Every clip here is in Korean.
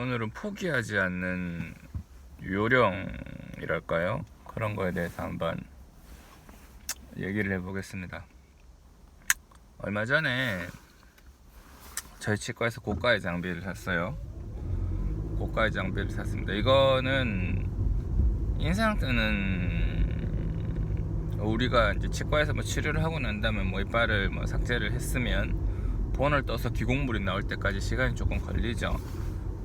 오늘은 포기하지 않는 요령이랄까요? 그런 거에 대해서 한번 얘기를 해보겠습니다. 얼마 전에 저희 치과에서 고가의 장비를 샀어요. 고가의 장비를 샀습니다. 이거는 인상 뜨는, 우리가 이제 치과에서 뭐 치료를 하고 난 다음에 뭐 이빨을 뭐 삭제를 했으면 본을 떠서 기공물이 나올 때까지 시간이 조금 걸리죠.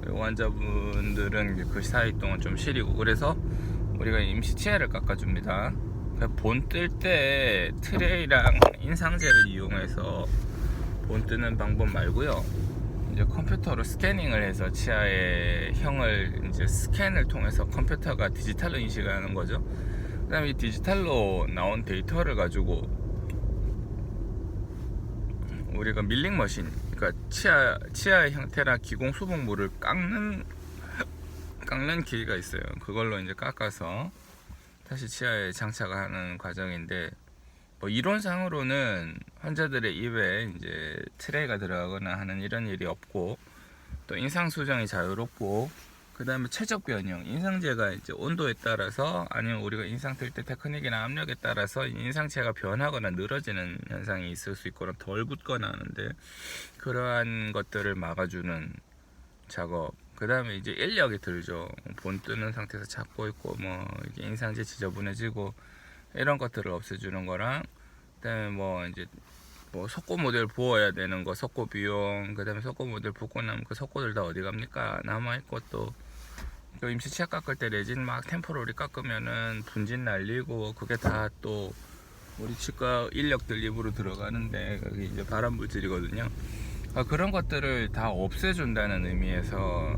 환자분들은 그 사이 동안 좀 시리고, 그래서 우리가 임시 치아를 깎아줍니다. 본 뜰 때 트레이랑 인상제를 이용해서 본 뜨는 방법 말고요, 이제 컴퓨터로 스캐닝을 해서 치아의 형을 이제 스캔을 통해서 컴퓨터가 디지털로 인식하는 거죠. 그 다음에 이 디지털로 나온 데이터를 가지고 우리가 밀링 머신, 그러니까 치아의 형태나 기공 수복물을 깎는 길이가 있어요. 그걸로 이제 깎아서 다시 치아에 장착하는 과정인데, 뭐 이론상으로는 환자들의 입에 이제 트레이가 들어가거나 하는 이런 일이 없고, 또 인상 수정이 자유롭고, 그 다음에 최적 변형, 인상제가 이제 온도에 따라서, 아니면 우리가 인상 뜰 때 테크닉이나 압력에 따라서 인상체가 변하거나 늘어지는 현상이 있을 수 있거나 덜 굳거나 하는데, 그러한 것들을 막아주는 작업. 그 다음에 이제 인력이 들죠. 본 뜨는 상태에서 잡고 있고, 뭐 이게 인상제 지저분해지고 이런 것들을 없애주는 거랑, 그 다음에 뭐 이제 뭐 석고 모델 부어야 되는 거, 석고 비용, 그 다음에 석고 모델 붓고 나면 그 석고들 다 어디 갑니까? 남아있고, 또 그 임시 치아 깎을 때 레진 막 템포러리 깎으면은 분진 날리고, 그게 다 또 우리 치과 인력들 입으로 들어가는데, 그게 이제 발암 물질이거든요. 그런 것들을 다 없애준다는 의미에서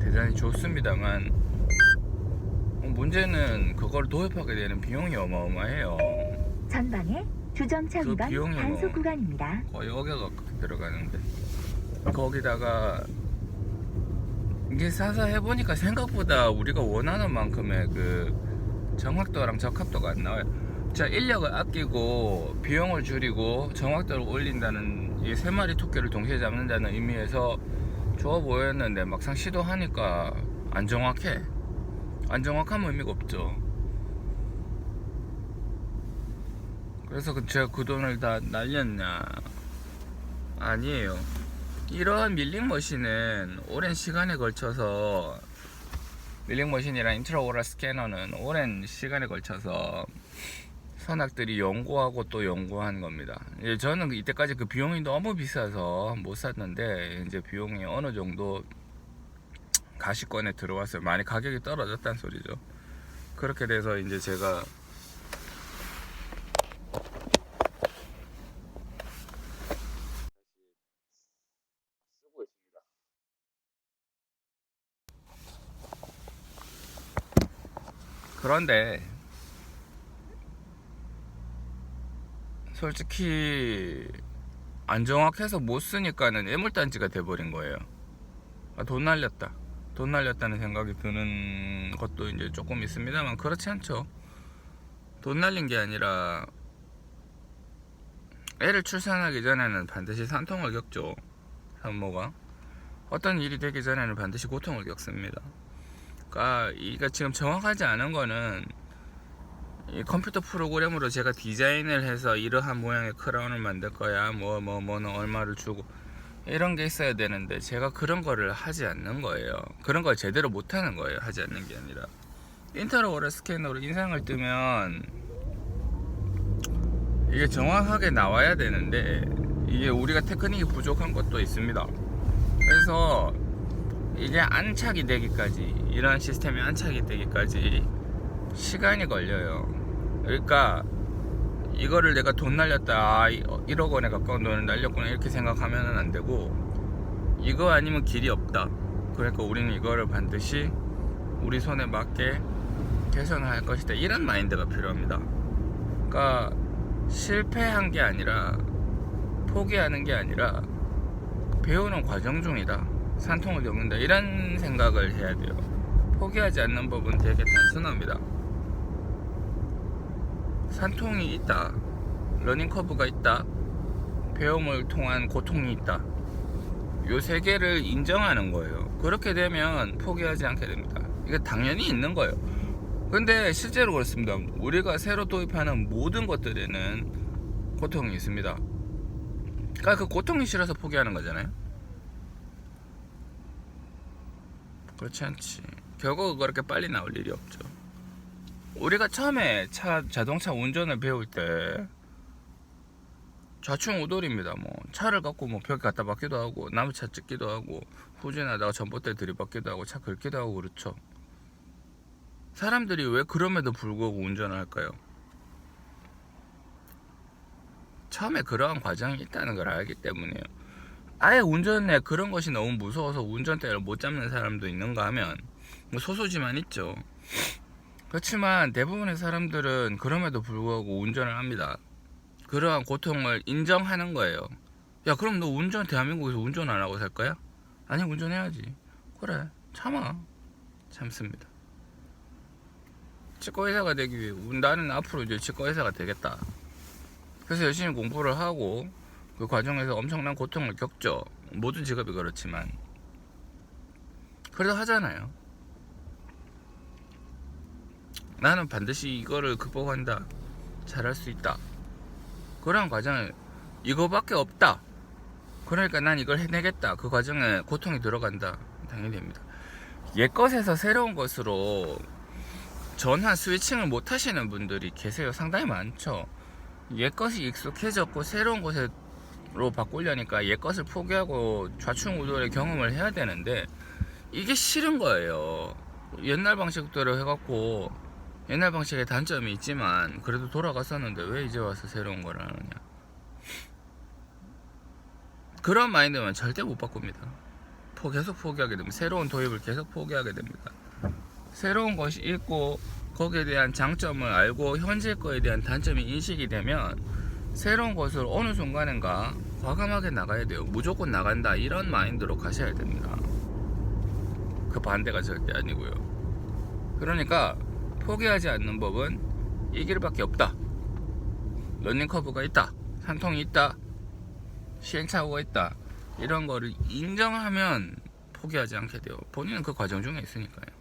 대단히 좋습니다만, 문제는 그걸 도입하게 되는 비용이 어마어마해요. 전방에 주정차 그 위반 비용이 단속 구간입니다. 거의 억여 가깝게 들어가는데, 거기다가 이게 사서 해보니까 생각보다 우리가 원하는 만큼의 그 정확도랑 적합도가 안 나와요. 자, 인력을 아끼고 비용을 줄이고 정확도를 올린다는, 이 세 마리 토끼를 동시에 잡는다는 의미에서 좋아 보였는데, 막상 시도하니까 안 정확해. 안 정확하면 의미가 없죠. 그래서 제가 그 돈을 다 날렸냐? 아니에요. 이러한 밀링 머신은 오랜 시간에 걸쳐서, 밀링 머신이랑 인트라오럴 스캐너는 오랜 시간에 걸쳐서 선악들이 연구하고 또 연구한 겁니다. 저는 이때까지 그 비용이 너무 비싸서 못 샀는데, 이제 비용이 어느 정도 가시권에 들어왔어요. 많이 가격이 떨어졌다는 소리죠. 그렇게 돼서 이제 제가 쓰고 있습니다. 그런데 솔직히 안 정확해서 못 쓰니까는 애물단지가 돼버린 거예요. 돈 날렸다는 생각이 드는 것도 이제 조금 있습니다만, 그렇지 않죠. 돈 날린 게 아니라, 애를 출산하기 전에는 반드시 산통을 겪죠. 산모가 어떤 일이 되기 전에는 반드시 고통을 겪습니다. 그러니까 이게 지금 정확하지 않은 거는, 이 컴퓨터 프로그램으로 제가 디자인을 해서 이러한 모양의 크라운을 만들 거야, 뭐는 얼마를 주고, 이런 게 있어야 되는데, 제가 그런 거를 하지 않는 거예요. 그런 걸 제대로 못 하는 거예요. 하지 않는 게 아니라, 인트라오럴 스캐너로 인상을 뜨면 이게 정확하게 나와야 되는데, 이게 우리가 테크닉이 부족한 것도 있습니다. 그래서 이게 안착이 되기까지, 이런 시스템이 안착이 되기까지 시간이 걸려요. 그러니까 이거를 내가 돈 날렸다, 1억 원에 가까운 돈을 날렸구나, 이렇게 생각하면 안 되고, 이거 아니면 길이 없다. 그러니까 우리는 이거를 반드시 우리 손에 맞게 개선할 것이다, 이런 마인드가 필요합니다. 그러니까 실패한 게 아니라, 포기하는 게 아니라, 배우는 과정 중이다, 산통을 겪는다, 이런 생각을 해야 돼요. 포기하지 않는 법은 되게 단순합니다. 산통이 있다, 러닝커브가 있다, 배움을 통한 고통이 있다, 요 세 개를 인정하는 거예요. 그렇게 되면 포기하지 않게 됩니다. 이게 당연히 있는 거예요. 근데 실제로 그렇습니다. 우리가 새로 도입하는 모든 것들에는 고통이 있습니다. 그러니까 그 고통이 싫어서 포기하는 거잖아요. 그렇지 않지. 결국 그렇게 빨리 나올 일이 없죠. 우리가 처음에 자동차 운전을 배울 때 좌충우돌입니다. 뭐 차를 갖고 뭐 벽에 갖다 박기도 하고 남의 차 찍기도 하고 후진하다가 전봇대 들이받기도 하고 차 긁기도 하고 그렇죠. 사람들이 왜 그럼에도 불구하고 운전을 할까요? 처음에 그러한 과정이 있다는 걸 알기 때문에요. 아예 운전에 그런 것이 너무 무서워서 운전대를 못 잡는 사람도 있는가 하면 뭐 소수지만 있죠. 그렇지만 대부분의 사람들은 그럼에도 불구하고 운전을 합니다. 그러한 고통을 인정하는 거예요. 야, 그럼 너 대한민국에서 운전 안 하고 살 거야? 아니, 운전해야지. 그래, 참습니다. 치과의사가 되기 위해 나는 앞으로 이제 치과의사가 되겠다. 그래서 열심히 공부를 하고 그 과정에서 엄청난 고통을 겪죠. 모든 직업이 그렇지만 그래도 하잖아요. 나는 반드시 이거를 극복한다. 잘할 수 있다. 그런 과정을 이거밖에 없다. 그러니까 난 이걸 해내겠다. 그 과정에 고통이 들어간다. 당연히 됩니다. 옛것에서 새로운 것으로 전환 스위칭을 못 하시는 분들이 계세요. 상당히 많죠. 옛것이 익숙해졌고 새로운 것으로 바꾸려니까 옛것을 포기하고 좌충우돌의 경험을 해야 되는데 이게 싫은 거예요. 옛날 방식대로 해갖고 옛날 방식에 단점이 있지만 그래도 돌아갔었는데 왜 이제 와서 새로운 걸 하느냐. 그런 마인드면 절대 못 바꿉니다. 계속 포기하게 됩니다. 새로운 도입을 계속 포기하게 됩니다. 새로운 것이 있고 거기에 대한 장점을 알고 현재 거에 대한 단점이 인식이 되면 새로운 것을 어느 순간인가 과감하게 나가야 돼요. 무조건 나간다 이런 마인드로 가셔야 됩니다. 그 반대가 절대 아니고요. 그러니까 포기하지 않는 법은 이 길밖에 없다. 러닝커브가 있다. 산통이 있다. 시행착오가 있다. 이런 거를 인정하면 포기하지 않게 돼요. 본인은 그 과정 중에 있으니까요.